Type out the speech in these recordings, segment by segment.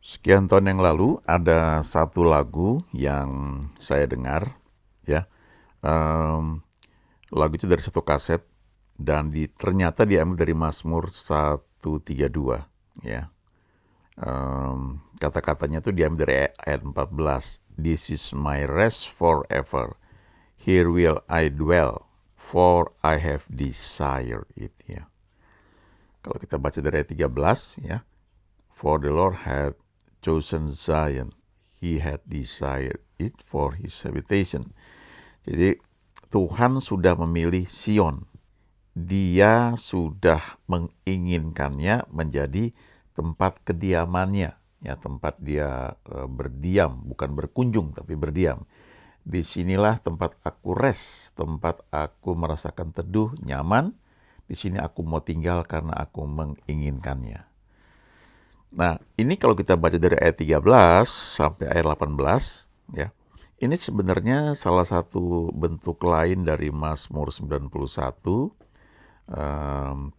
Sekian tahun yang lalu ada satu lagu yang saya dengar, ya. Em, Lagu itu dari satu kaset dan ternyata diambil dari Mazmur 132, ya. Kata-katanya itu diambil dari ayat 14. This is my rest forever. Here will I dwell, for I have desire it, ya. Kalau kita baca dari ayat 13, ya. For the Lord had chosen Zion, He had desired it for His habitation. Jadi Tuhan sudah memilih Sion. Dia sudah menginginkannya menjadi tempat kediamannya, ya, tempat dia berdiam, bukan berkunjung tapi berdiam. Disinilah tempat aku rest, tempat aku merasakan teduh, nyaman. Di sini aku mau tinggal karena aku menginginkannya. Nah, ini kalau kita baca dari ayat 13 sampai ayat 18, ya. Ini sebenarnya salah satu bentuk lain dari Mazmur 91,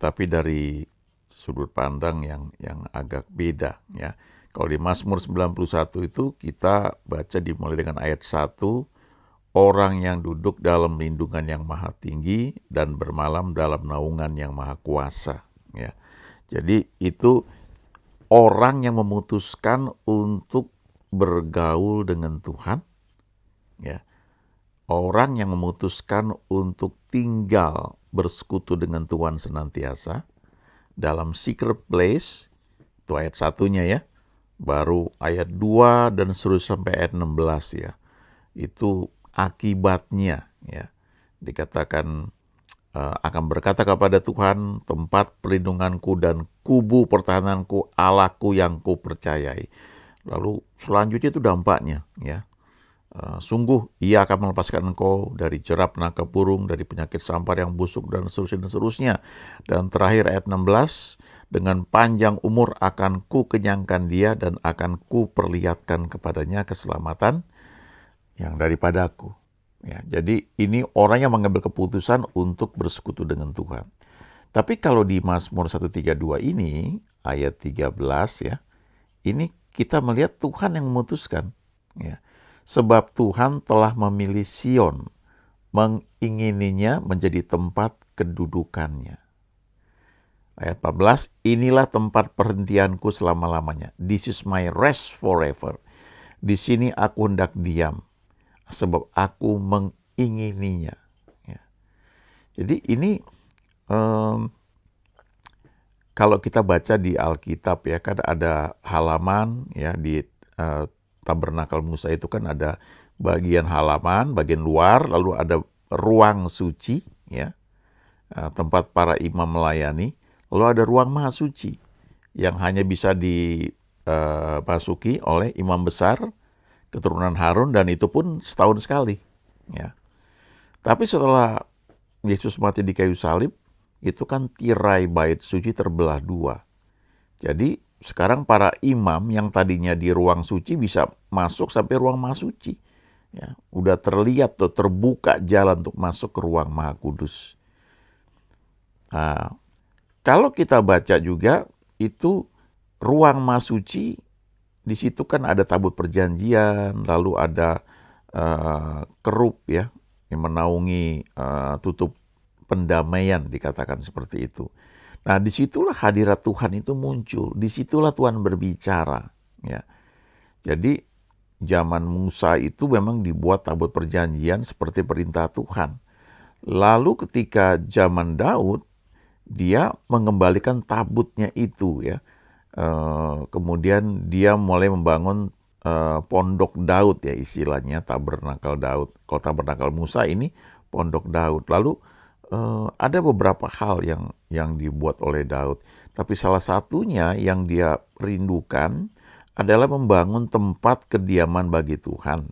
tapi dari sudut pandang yang agak beda, ya. Kalau di Mazmur 91 itu kita baca dimulai dengan ayat 1, orang yang duduk dalam lindungan yang maha tinggi dan bermalam dalam naungan yang maha kuasa, ya. Jadi itu orang yang memutuskan untuk bergaul dengan Tuhan, ya. Orang yang memutuskan untuk tinggal bersekutu dengan Tuhan senantiasa dalam secret place, itu ayat satunya, ya. Baru ayat 2 dan seterusnya sampai ayat 16, ya. Itu akibatnya, ya. Dikatakan akan berkata kepada Tuhan, tempat perlindunganku dan kubu pertahananku, Allahku yang kupercayai. Lalu selanjutnya itu dampaknya, ya. Sungguh ia akan melepaskan engkau dari jerat nangkap burung, dari penyakit sampar yang busuk, dan seterusnya dan seterusnya. Dan terakhir ayat 16, dengan panjang umur akan ku kenyangkan dia dan akan ku perlihatkan kepadanya keselamatan yang daripadaku. Ya, jadi ini orang yang mengambil keputusan untuk bersekutu dengan Tuhan. Tapi kalau di Mazmur 132 ini, ayat 13, ya, ini kita melihat Tuhan yang memutuskan. Ya. Sebab Tuhan telah memilih Sion, mengingininya menjadi tempat kedudukannya. Ayat 14, inilah tempat perhentianku selama-lamanya. This is my rest forever. Di sini aku hendak diam, sebab aku mengingininya. Ya. Jadi ini kalau kita baca di Alkitab, ya, kan ada halaman, ya, di Tabernakel Musa itu kan ada bagian halaman, bagian luar, lalu ada ruang suci, ya, tempat para imam melayani, lalu ada ruang maha suci yang hanya bisa dimasuki oleh imam besar keturunan Harun, dan itu pun setahun sekali, ya. Tapi setelah Yesus mati di kayu salib, itu kan tirai bait suci terbelah dua. Jadi sekarang para imam yang tadinya di ruang suci bisa masuk sampai ruang maha suci. Ya, udah terlihat tuh, terbuka jalan untuk masuk ke ruang maha kudus. Nah, kalau kita baca juga itu ruang maha suci, di situ kan ada tabut perjanjian, lalu ada kerup, ya, yang menaungi tutup pendamaian, dikatakan seperti itu. Nah, disitulah hadirat Tuhan itu muncul, disitulah Tuhan berbicara, ya. Jadi zaman Musa itu memang dibuat tabut perjanjian seperti perintah Tuhan. Lalu ketika zaman Daud, dia mengembalikan tabutnya itu, ya. Kemudian dia mulai membangun pondok Daud, ya, istilahnya tabernakel Daud. Kalau tabernakel Musa ini pondok Daud. Lalu ada beberapa hal yang dibuat oleh Daud, tapi salah satunya yang dia rindukan adalah membangun tempat kediaman bagi Tuhan.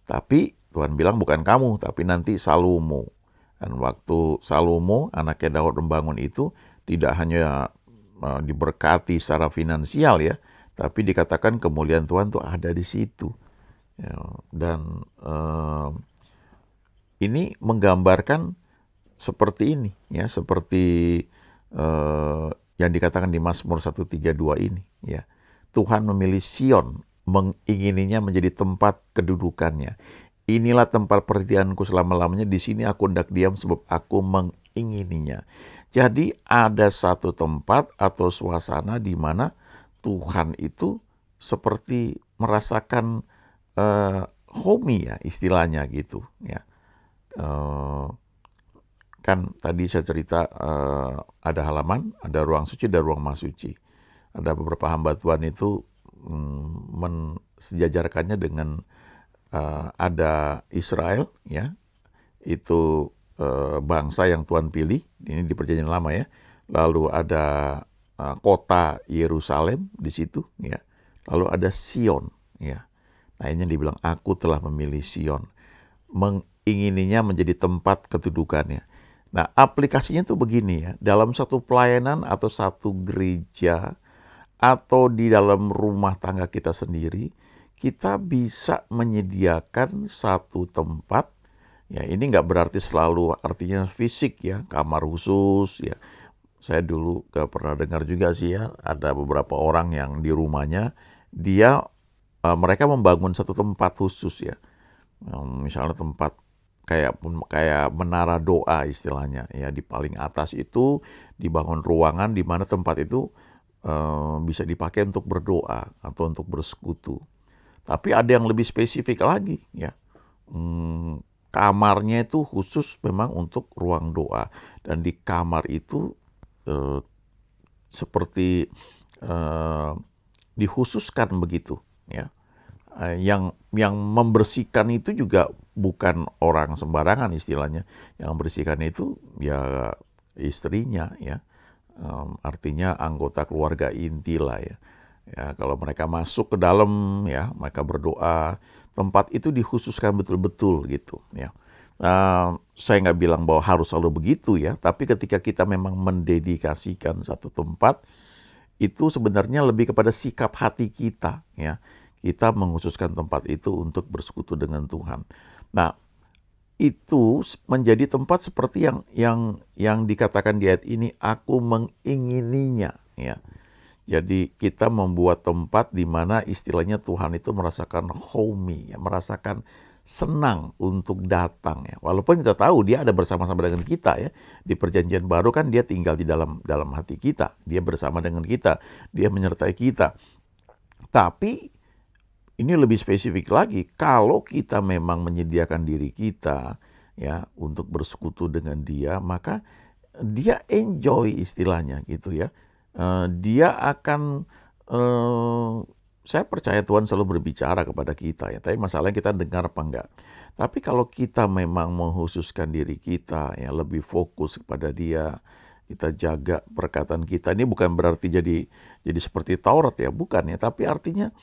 Tapi Tuhan bilang bukan kamu, tapi nanti Salomo. Dan waktu Salomo, anaknya Daud, membangun itu, tidak hanya diberkati secara finansial, ya, tapi dikatakan kemuliaan Tuhan tuh ada di situ. Ya, dan ini menggambarkan seperti ini, ya, seperti yang dikatakan di Mazmur 132 ini, ya. Tuhan memilih Sion, mengingininya menjadi tempat kedudukannya. Inilah tempat perhatianku selama-lamanya, di sini aku hendak diam sebab aku mengingininya. Jadi ada satu tempat atau suasana di mana Tuhan itu seperti merasakan homey ya istilahnya gitu ya. Kan tadi saya cerita ada halaman, ada ruang suci, ada ruang maha suci. Ada beberapa hamba Tuhan itu mensejajarkannya dengan ada Israel ya, itu bangsa yang Tuhan pilih, ini di Perjanjian Lama ya. Lalu ada kota Yerusalem di situ ya. Lalu ada Sion ya. Nah, ini yang dibilang aku telah memilih Sion, mengingininya menjadi tempat kedudukannya. Nah, aplikasinya tuh begini ya, dalam satu pelayanan atau satu gereja atau di dalam rumah tangga kita sendiri, kita bisa menyediakan satu tempat. Ya, ini nggak berarti selalu artinya fisik ya, kamar khusus ya. Saya dulu gak pernah dengar juga sih ya, ada beberapa orang yang di rumahnya mereka membangun satu tempat khusus ya. Misalnya tempat kayak menara doa istilahnya ya, di paling atas itu dibangun ruangan di mana tempat itu bisa dipakai untuk berdoa atau untuk bersekutu. Tapi ada yang lebih spesifik lagi ya. Kamarnya itu khusus memang untuk ruang doa, dan di kamar itu seperti dikhususkan begitu ya. Yang membersihkan itu juga bukan orang sembarangan istilahnya. Yang membersihkan itu ya istrinya ya. Artinya anggota keluarga inti lah ya. Ya, kalau mereka masuk ke dalam ya, mereka berdoa, tempat itu dikhususkan betul-betul gitu ya. Saya nggak bilang bahwa harus selalu begitu ya, tapi ketika kita memang mendedikasikan satu tempat, itu sebenarnya lebih kepada sikap hati kita ya. Kita mengkhususkan tempat itu untuk bersekutu dengan Tuhan. Nah, itu menjadi tempat seperti yang dikatakan di ayat ini, aku mengingininya ya. Jadi kita membuat tempat di mana istilahnya Tuhan itu merasakan homey ya, merasakan senang untuk datang ya. Walaupun kita tahu dia ada bersama-sama dengan kita ya. Di Perjanjian Baru kan dia tinggal di dalam hati kita. Dia bersama dengan kita, dia menyertai kita. Tapi ini lebih spesifik lagi, kalau kita memang menyediakan diri kita ya untuk bersekutu dengan dia, maka dia enjoy istilahnya gitu ya. Dia akan, saya percaya Tuhan selalu berbicara kepada kita ya, tapi masalahnya kita dengar apa enggak. Tapi kalau kita memang menghususkan diri kita ya, lebih fokus kepada dia, kita jaga perkataan kita, ini bukan berarti jadi seperti Taurat ya, bukan ya, tapi artinya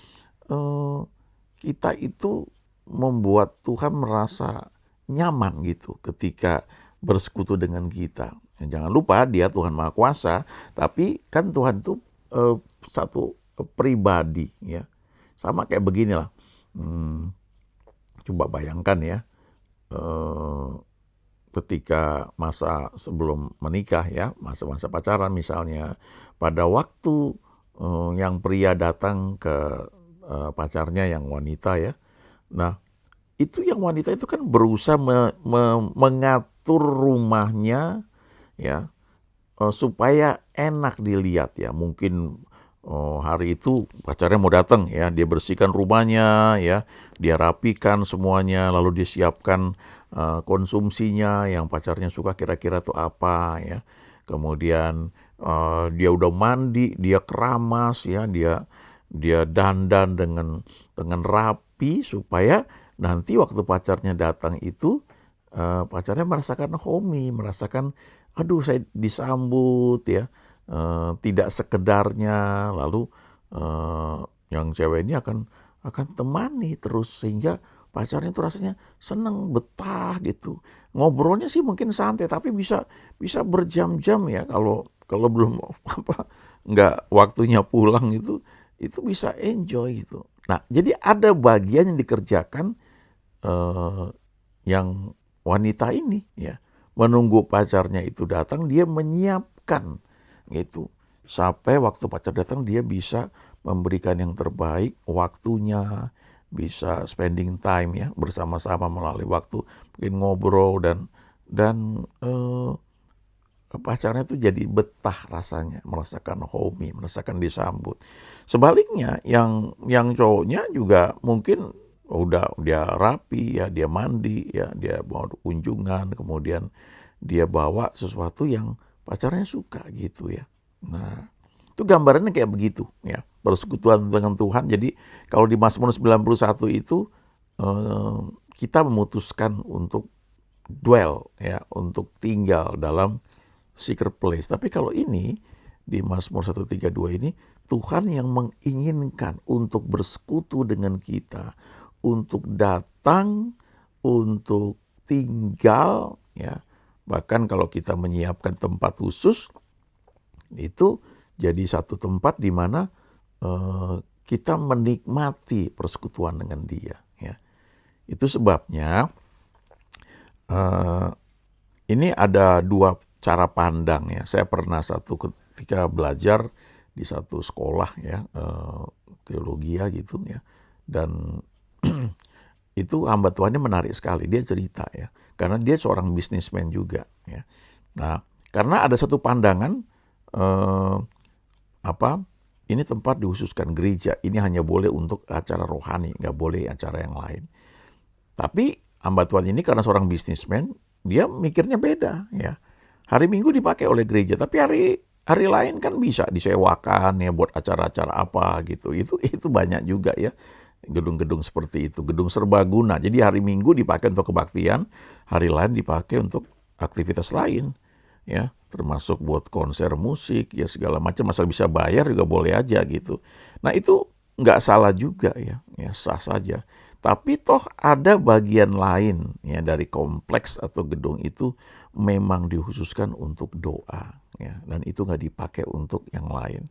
kita itu membuat Tuhan merasa nyaman gitu ketika bersekutu dengan kita. Jangan lupa dia Tuhan Maha Kuasa, tapi kan Tuhan itu satu pribadi ya. Sama kayak beginilah. Coba bayangkan ya, ketika masa sebelum menikah ya, masa-masa pacaran misalnya, pada waktu yang pria datang ke pacarnya yang wanita ya. Nah, itu yang wanita itu kan berusaha mengatur rumahnya ya, supaya enak dilihat ya. Mungkin hari itu pacarnya mau datang ya, dia bersihkan rumahnya ya, dia rapikan semuanya, lalu disiapkan konsumsinya yang pacarnya suka kira-kira tuh apa ya. Kemudian dia udah mandi, dia keramas ya, dia dandan dengan rapi supaya nanti waktu pacarnya datang itu pacarnya merasakan homey, merasakan aduh saya disambut ya, tidak sekedarnya. Lalu yang cewek ini akan temani terus sehingga pacarnya itu rasanya seneng, betah gitu. Ngobrolnya sih mungkin santai tapi bisa berjam-jam ya, kalau belum nggak waktunya pulang itu bisa enjoy gitu. Nah, jadi ada bagian yang dikerjakan yang wanita ini ya, menunggu pacarnya itu datang, dia menyiapkan gitu. Sampai waktu pacar datang dia bisa memberikan yang terbaik, waktunya, bisa spending time ya bersama-sama melalui waktu, mungkin ngobrol dan pacarnya tuh jadi betah rasanya, merasakan homey, merasakan disambut. Sebaliknya yang cowoknya juga mungkin udah dia rapi ya, dia mandi ya, dia mau kunjungan, kemudian dia bawa sesuatu yang pacarnya suka gitu ya. Nah, itu gambarannya kayak begitu ya, persekutuan dengan Tuhan. Jadi kalau di Mazmur 91 itu kita memutuskan untuk dwell ya, untuk tinggal dalam secret place. Tapi kalau ini di Mazmur 132 ini Tuhan yang menginginkan untuk bersekutu dengan kita, untuk datang, untuk tinggal ya. Bahkan kalau kita menyiapkan tempat khusus itu jadi satu tempat di mana kita menikmati persekutuan dengan Dia ya. Itu sebabnya ini ada dua cara pandang ya. Saya pernah ketika belajar di satu sekolah ya, teologi gitu ya. Dan itu hamba Tuhannya menarik sekali. Dia cerita ya. Karena dia seorang bisnismen juga ya. Nah, karena ada satu pandangan ini tempat dikhususkan gereja. Ini hanya boleh untuk acara rohani, nggak boleh acara yang lain. Tapi hamba Tuhan ini karena seorang bisnismen, dia mikirnya beda ya. Hari Minggu dipakai oleh gereja, tapi hari lain kan bisa disewakan ya buat acara-acara apa gitu. Itu banyak juga ya gedung-gedung seperti itu, gedung serbaguna. Jadi hari Minggu dipakai untuk kebaktian, hari lain dipakai untuk aktivitas lain ya, termasuk buat konser musik ya segala macam, asal bisa bayar juga boleh aja gitu. Nah itu nggak salah juga ya sah saja. Tapi toh ada bagian lain ya dari kompleks atau gedung itu memang dikhususkan untuk doa ya, dan itu nggak dipakai untuk yang lain.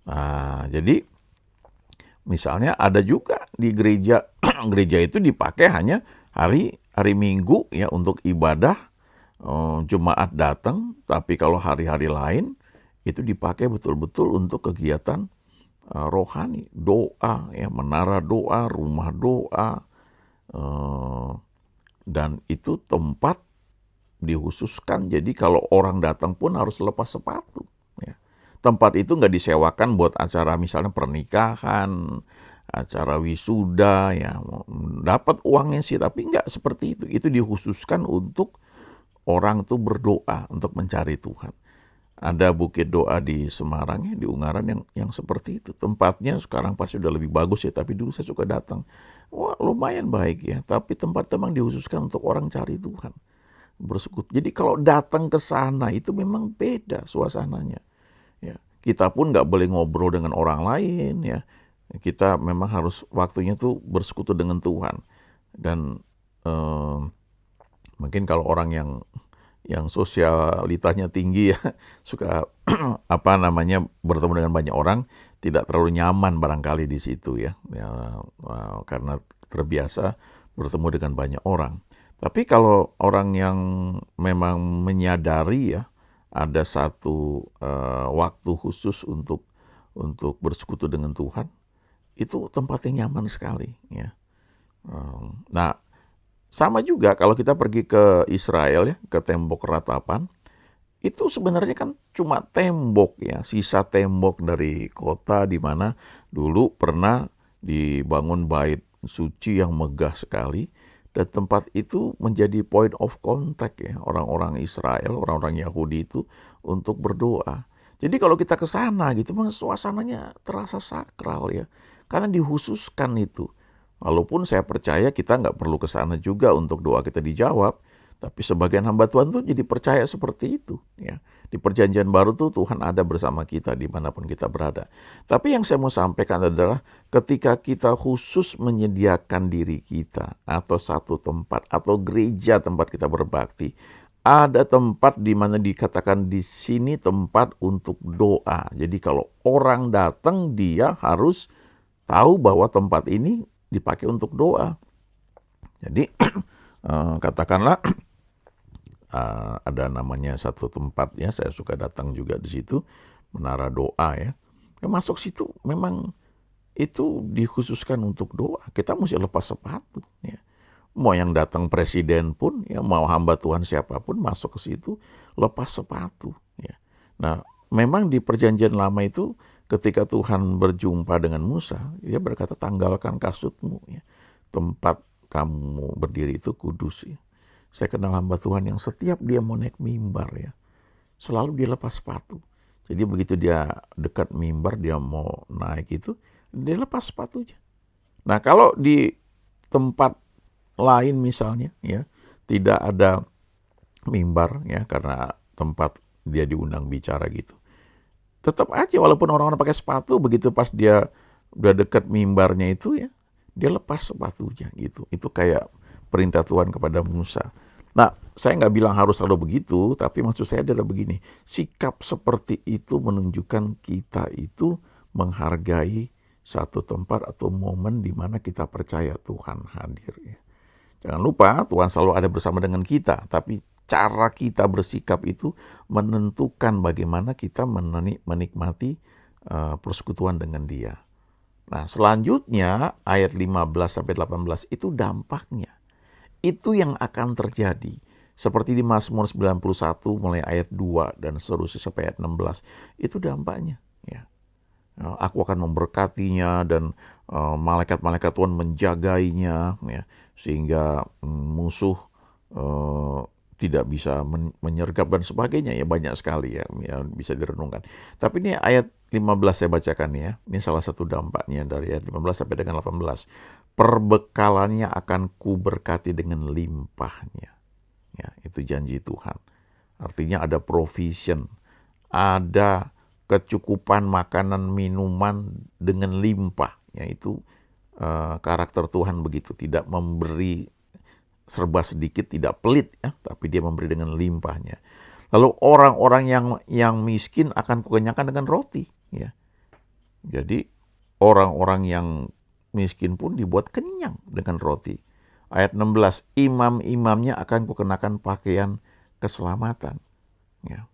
Nah, jadi misalnya ada juga di gereja gereja itu dipakai hanya hari Minggu ya untuk ibadah, jemaat datang, tapi kalau hari-hari lain itu dipakai betul-betul untuk kegiatan rohani, doa ya, menara doa, rumah doa, dan itu tempat dikhususkan. Jadi kalau orang datang pun harus lepas sepatu ya. Tempat itu nggak disewakan buat acara misalnya pernikahan, acara wisuda ya, dapat uangnya sih, tapi nggak seperti itu. Itu dikhususkan untuk orang tuh berdoa untuk mencari Tuhan. Ada bukit doa di Semarang ya, di Ungaran yang seperti itu. Tempatnya sekarang pasti udah lebih bagus ya, tapi dulu saya suka datang. Wah, lumayan baik ya, tapi tempat memang dikhususkan untuk orang cari Tuhan, bersekutu. Jadi kalau datang ke sana itu memang beda suasananya. Ya, kita pun nggak boleh ngobrol dengan orang lain ya. Kita memang harus waktunya tuh bersekutu dengan Tuhan. Dan mungkin kalau orang yang sosialitasnya tinggi ya, suka bertemu dengan banyak orang, tidak terlalu nyaman barangkali di situ ya, karena terbiasa bertemu dengan banyak orang. Tapi kalau orang yang memang menyadari ya ada satu waktu khusus untuk bersekutu dengan Tuhan, itu tempat yang nyaman sekali ya. Nah, sama juga kalau kita pergi ke Israel ya, ke tembok ratapan, itu sebenarnya kan cuma tembok ya, sisa tembok dari kota di mana dulu pernah dibangun bait suci yang megah sekali, dan tempat itu menjadi point of contact ya, orang-orang Israel, orang-orang Yahudi itu untuk berdoa. Jadi kalau kita ke sana gitu, suasananya terasa sakral ya, karena dikhususkan itu. Walaupun saya percaya kita nggak perlu ke sana juga untuk doa kita dijawab, tapi sebagian hamba Tuhan tuh jadi percaya seperti itu. Ya. Di perjanjian baru tuh Tuhan ada bersama kita dimanapun kita berada. Tapi yang saya mau sampaikan adalah ketika kita khusus menyediakan diri kita atau satu tempat atau gereja tempat kita berbakti, ada tempat di mana dikatakan di sini tempat untuk doa. Jadi kalau orang datang dia harus tahu bahwa tempat ini dipakai untuk doa. Jadi katakanlah ada namanya satu tempat ya, saya suka datang juga di situ, menara doa ya. Masuk situ memang itu dikhususkan untuk doa. Kita mesti lepas sepatu. Ya. Mau yang datang presiden pun, ya, mau hamba Tuhan siapapun masuk ke situ lepas sepatu. Ya. Nah, memang di perjanjian lama itu ketika Tuhan berjumpa dengan Musa, dia berkata tanggalkan kasutmu. Ya. Tempat kamu berdiri itu kudus. Ya. Saya kenal hamba Tuhan yang setiap dia mau naik mimbar, ya, selalu dia lepas sepatu. Jadi begitu dia dekat mimbar, dia mau naik itu, dia lepas sepatunya. Nah, kalau di tempat lain misalnya, ya, tidak ada mimbar, ya, karena tempat dia diundang bicara gitu. Tetap aja walaupun orang-orang pakai sepatu, begitu pas dia udah dekat mimbarnya itu, ya, dia lepas sepatunya gitu. Itu kayak perintah Tuhan kepada Musa. Nah, saya nggak bilang harus selalu begitu, tapi maksud saya adalah begini, sikap seperti itu menunjukkan kita itu menghargai satu tempat atau momen di mana kita percaya Tuhan hadir. Ya. Jangan lupa Tuhan selalu ada bersama dengan kita, tapi cara kita bersikap itu menentukan bagaimana kita menikmati persekutuan dengan Dia. Nah, selanjutnya ayat 15-18 itu dampaknya. Itu yang akan terjadi. Seperti di Mazmur 91 mulai ayat 2 dan seterusnya sampai ayat 16. Itu dampaknya. Ya. Aku akan memberkatinya dan malaikat-malaikat Tuhan menjagainya. Ya, sehingga musuh tidak bisa menyergap dan sebagainya. Ya, banyak sekali ya bisa direnungkan. Tapi ini ayat 15 saya bacakan ya. Ini salah satu dampaknya dari ayat 15 sampai dengan 18. Perbekalannya akan kuberkati dengan limpahnya. Ya, itu janji Tuhan. Artinya ada provision, ada kecukupan makanan minuman dengan limpah. Ya, itu karakter Tuhan begitu, tidak memberi serba sedikit, tidak pelit ya, tapi dia memberi dengan limpahnya. Lalu orang-orang yang miskin akan kukenyangkan dengan roti. Ya, jadi orang-orang yang miskin pun dibuat kenyang dengan roti. Ayat 16, imam-imamnya akan kukenakan pakaian keselamatan. Ya.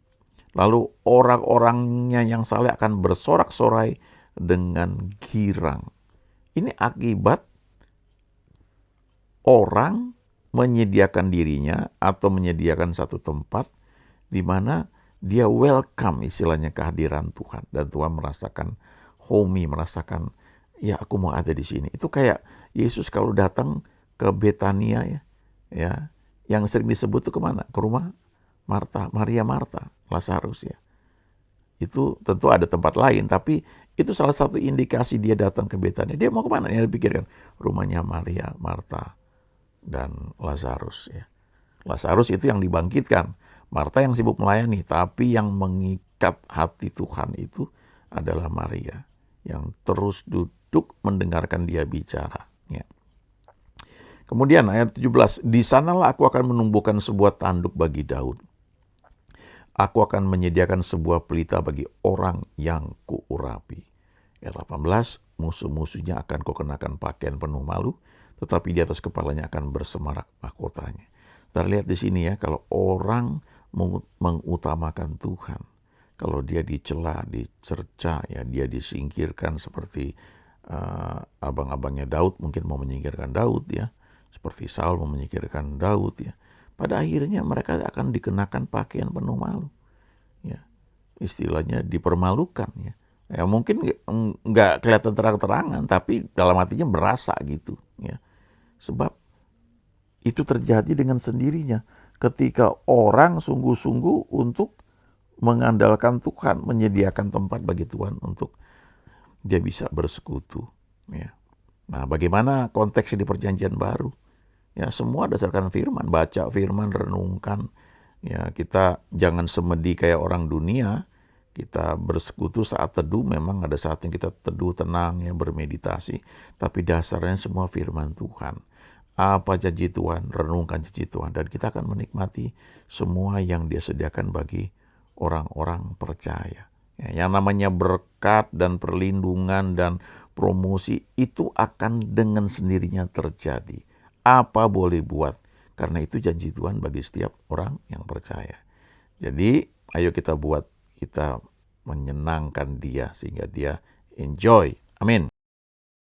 Lalu orang-orangnya yang saleh akan bersorak-sorai dengan girang. Ini akibat orang menyediakan dirinya atau menyediakan satu tempat di mana dia welcome istilahnya kehadiran Tuhan. Dan Tuhan merasakan homey, merasakan ya aku mau ada di sini. Itu kayak Yesus kalau datang ke Betania ya, yang sering disebut tuh kemana? Ke rumah Marta, Maria Marta, Lazarus ya. Itu tentu ada tempat lain, tapi itu salah satu indikasi dia datang ke Betania. Dia mau kemana? Dia pikirkan rumahnya Maria, Marta, dan Lazarus ya. Lazarus itu yang dibangkitkan. Marta yang sibuk melayani, tapi yang mengikat hati Tuhan itu adalah Maria yang terus duduk mendengarkan dia bicara. Ya. Kemudian ayat 17, di sanalah aku akan menumbuhkan sebuah tanduk bagi Daud. Aku akan menyediakan sebuah pelita bagi orang yang kuurapi. Ayat 18, musuh-musuhnya akan kukenakan pakaian penuh malu, tetapi di atas kepalanya akan bersemarak mahkotanya. Kita lihat di sini ya, kalau orang mengutamakan Tuhan, kalau dia dicela, dicerca, ya dia disingkirkan seperti abang-abangnya Daud mungkin mau menyingkirkan Daud ya, seperti Saul mau menyingkirkan Daud ya. Pada akhirnya mereka akan dikenakan pakaian penuh malu, ya istilahnya dipermalukan ya. Ya mungkin nggak kelihatan terang-terangan, tapi dalam hatinya berasa gitu ya. Sebab itu terjadi dengan sendirinya ketika orang sungguh-sungguh untuk mengandalkan Tuhan, menyediakan tempat bagi Tuhan untuk dia bisa bersekutu. Ya. Nah, bagaimana konteksnya di Perjanjian Baru? Ya, semua dasarkan firman, baca firman, renungkan. Ya, kita jangan semedi kayak orang dunia. Kita bersekutu saat teduh, memang ada saat yang kita teduh tenang ya, bermeditasi. Tapi dasarnya semua firman Tuhan. Apa janji Tuhan, renungkan janji Tuhan. Dan kita akan menikmati semua yang dia sediakan bagi orang-orang percaya. Ya, yang namanya berkat dan perlindungan dan promosi itu akan dengan sendirinya terjadi. Apa boleh buat? Karena itu janji Tuhan bagi setiap orang yang percaya. Jadi, ayo kita buat, kita menyenangkan dia sehingga dia enjoy. Amin.